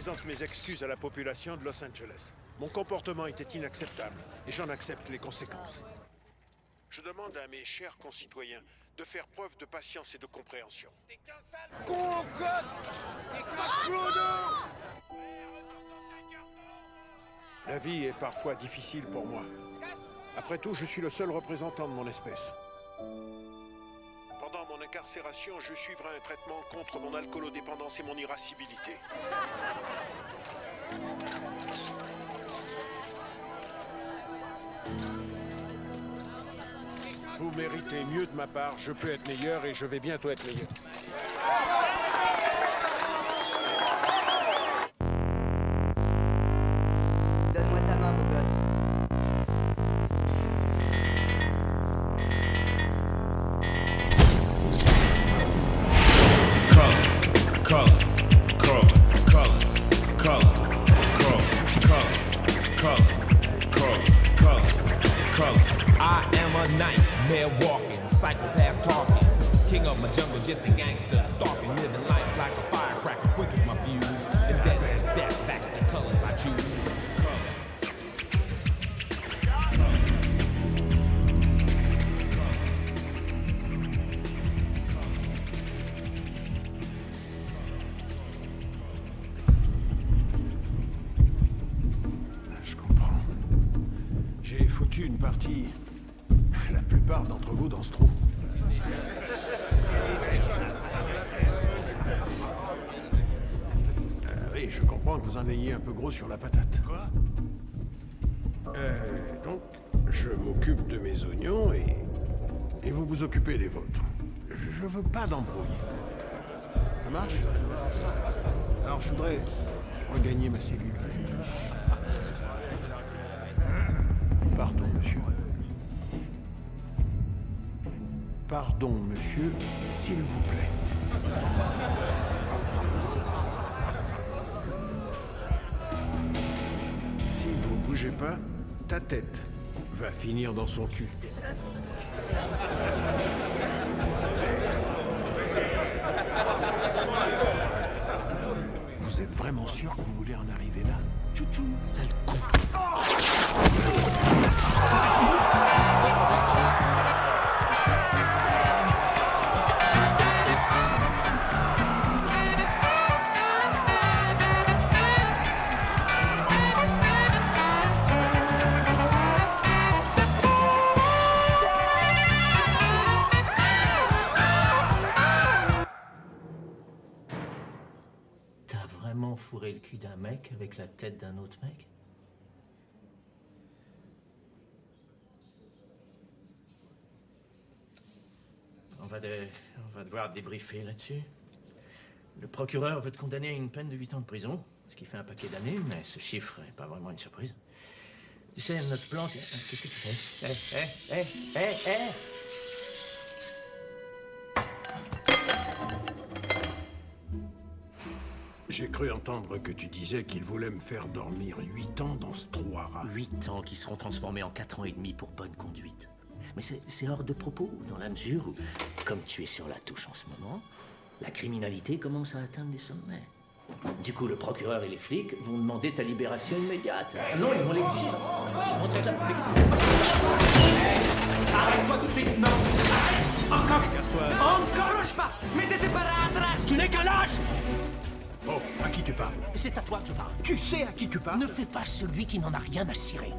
présente mes excuses à la population de Los Angeles. Mon comportement était inacceptable et j'en accepte les conséquences. Je demande à mes chers concitoyens de faire preuve de patience et de compréhension. La vie est parfois difficile pour moi. Après tout, je suis le seul représentant de mon espèce. Pendant mon incarcération, je suivrai un traitement contre mon alcoolodépendance et mon irascibilité. Vous méritez mieux de ma part, je peux être meilleur et je vais bientôt être meilleur. Donne-moi ta main, beau gosse. I am a nightmare walking, psychopath talking, king of my jungle, just a gangster stalking, living life like a firecracker, quick as my fuse, and death is death, back to the colors I choose. Je comprends. J'ai foutu une partie, la plupart d'entre vous dans ce trou. Oui, je comprends que vous en ayez un peu gros sur la patate. Quoi? Donc, je m'occupe de mes oignons et vous vous occupez des vôtres. Je veux pas d'embrouille. Ça marche? Alors, je voudrais regagner ma cellule. Pardon, monsieur. Pardon, monsieur, s'il vous plaît. Si vous bougez pas, ta tête va finir dans son cul. Vous êtes vraiment sûr que vous voulez en arriver là? Toutou, sale con. T'as vraiment fourré le cul d'un mec avec la tête d'un autre mec? On va devoir débriefer là-dessus. Le procureur veut te condamner à une peine de 8 ans de prison, ce qui fait un paquet d'années, mais ce chiffre n'est pas vraiment une surprise. Tu sais, notre plan... Qu'est-ce que tu fais? J'ai cru entendre que tu disais qu'il voulait me faire dormir 8 ans dans ce trou à rats. 8 ans qui seront transformés en 4 ans et demi pour bonne conduite. Mais c'est hors de propos, dans la mesure où, comme tu es sur la touche en ce moment, la criminalité commence à atteindre des sommets. Du coup, le procureur et les flics vont demander ta libération immédiate. Non, ils vont l'exiger. Ils vont traiter la publique. Arrête-toi tout de suite, non. Encore. Casse-toi. Encourage pas. Mettez pas atrás. Tu n'es qu'un lâche. Oh, à qui tu parles? C'est à toi que je parle. Tu sais à qui tu parles? Ne fais pas celui qui n'en a rien à cirer.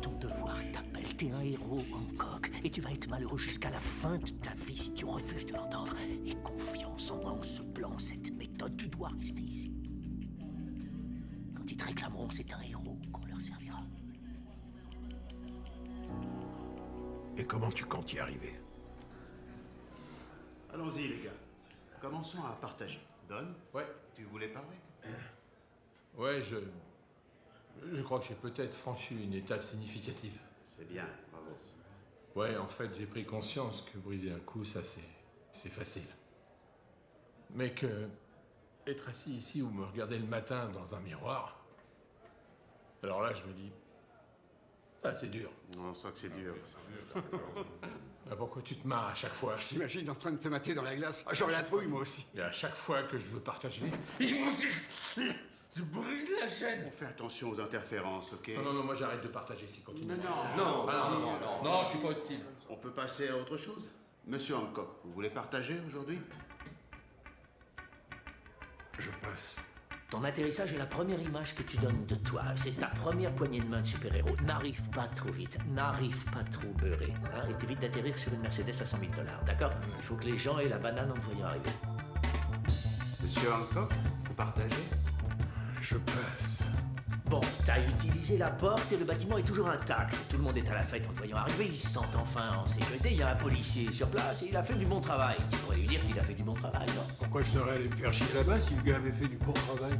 Ton devoir t'appelle. T'es un héros, Hancock, et tu vas être malheureux jusqu'à la fin de ta vie si tu refuses de l'entendre. Et confiance en moi, en ce plan, cette méthode, tu dois rester ici. Quand ils te réclameront, c'est un héros qu'on leur servira. Et comment tu comptes y arriver? Allons-y, les gars. Commençons à partager. Don, Ouais, tu voulais parler? ouais, je crois que j'ai peut-être franchi une étape significative. C'est bien, bravo. Ouais, en fait, j'ai pris conscience que briser un cou, ça, c'est facile. Mais que être assis ici ou me regarder le matin dans un miroir, alors là, je me dis, ah, c'est dur. On sent que c'est dur. Pourquoi tu te marres à chaque fois? J'imagine en train de te mater dans la glace. Ah, j'aurais la trouille, moi aussi. Et à chaque fois que je veux partager, je brise la chaîne. On fait attention aux interférences, ok? Non, moi j'arrête de partager s'il continue. Non, Non, je suis pas hostile. On peut passer à autre chose? Monsieur Hancock, vous voulez partager aujourd'hui? Je passe. Ton atterrissage est la première image que tu donnes de toi. C'est ta première poignée de main de super-héros. N'arrive pas trop vite, n'arrive pas trop beurré. Hein, et t'évites d'atterrir sur une Mercedes à 100 000 $, d'accord? Il faut que les gens aient la banane en te voyant arriver. Monsieur Hancock, vous partagez? Je passe. Bon, t'as utilisé la porte et le bâtiment est toujours intact. Tout le monde est à la fête en te voyant arriver. Ils se sentent enfin en sécurité. Il y a un policier sur place et il a fait du bon travail. Tu pourrais lui dire qu'il a fait du bon travail, non? Pourquoi je serais allé me faire chier là-bas si le gars avait fait du bon travail?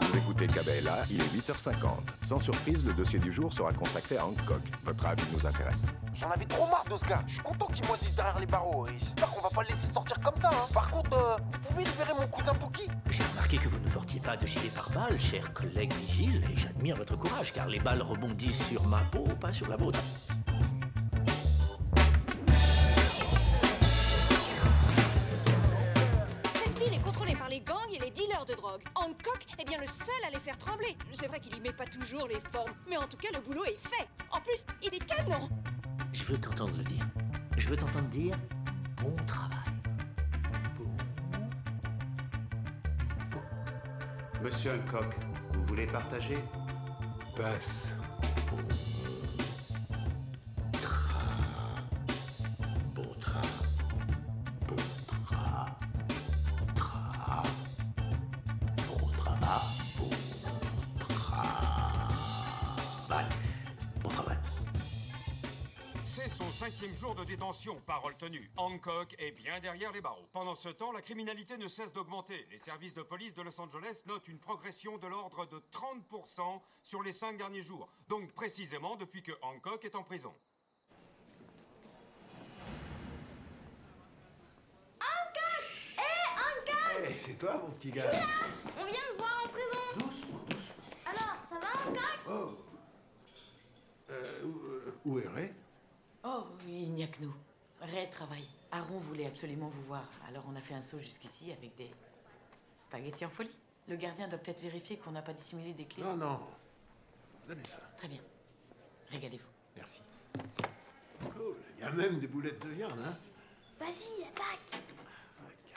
Vous écoutez Cabella, il est 8h50. Sans surprise, le dossier du jour sera consacré à Hancock. Votre avis nous intéresse. J'en avais trop marre de ce gars. Je suis content qu'il moisisse derrière les barreaux. Et j'espère qu'on va pas le laisser sortir comme ça. Hein. Par contre, vous pouvez libérer mon cousin Pookie? J'ai remarqué que vous ne portiez pas de gilet pare-balles, cher collègue vigile, et j'admire votre courage, car les balles rebondissent sur ma peau, pas sur la vôtre. Cette ville est contrôlée par les gangs et les dealers de drogue. Hancock est bien le seul à les faire trembler. C'est vrai qu'il y met pas toujours les formes, mais en tout cas, le boulot est fait. En plus, il est canon. Je veux t'entendre le dire. Je veux t'entendre dire bon travail. Monsieur Hancock, vous voulez partager? Passe. C'est son 5e jour de détention, parole tenue. Hancock est bien derrière les barreaux. Pendant ce temps, la criminalité ne cesse d'augmenter. Les services de police de Los Angeles notent une progression de l'ordre de 30% sur les 5 derniers jours. Donc précisément depuis que Hancock est en prison. Hancock! Hé, Hancock! Hey, c'est toi, mon petit gars. Je suis là! On vient me voir en prison! Doucement, doucement. Alors, ça va, Hancock? Oh. Où est Ray? Oh, il n'y a que nous. Ray travaille. Aaron voulait absolument vous voir, alors on a fait un saut jusqu'ici avec des spaghettis en folie. Le gardien doit peut-être vérifier qu'on n'a pas dissimulé des clés. Non. Donnez ça. Très bien. Régalez-vous. Merci. Cool. Il y a même des boulettes de viande, hein? Vas-y, attaque!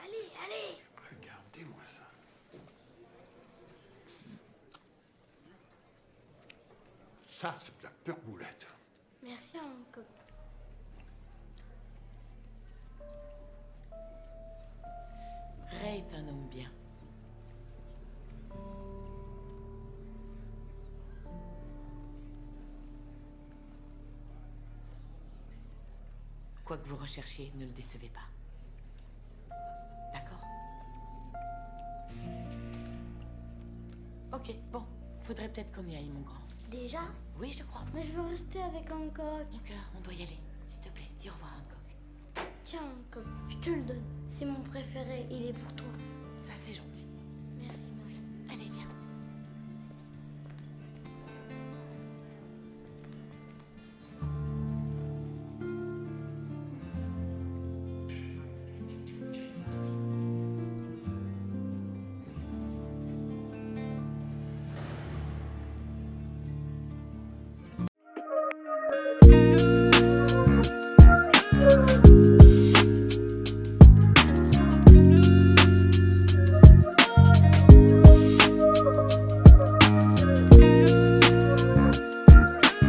Allez! Regardez-moi ça. Ça, c'est de la pure boulette. Merci, Hancock. Ray est un homme bien. Quoi que vous recherchiez, ne le décevez pas. D'accord? Ok, bon. Faudrait peut-être qu'on y aille, mon grand. Déjà? Oui, je crois. Mais je veux rester avec Hancock. Mon cœur, on doit y aller. S'il te plaît, dis au revoir, Hancock. Tiens, Hancock, je te le donne. C'est mon préféré, il est pour toi. Ça, c'est gentil.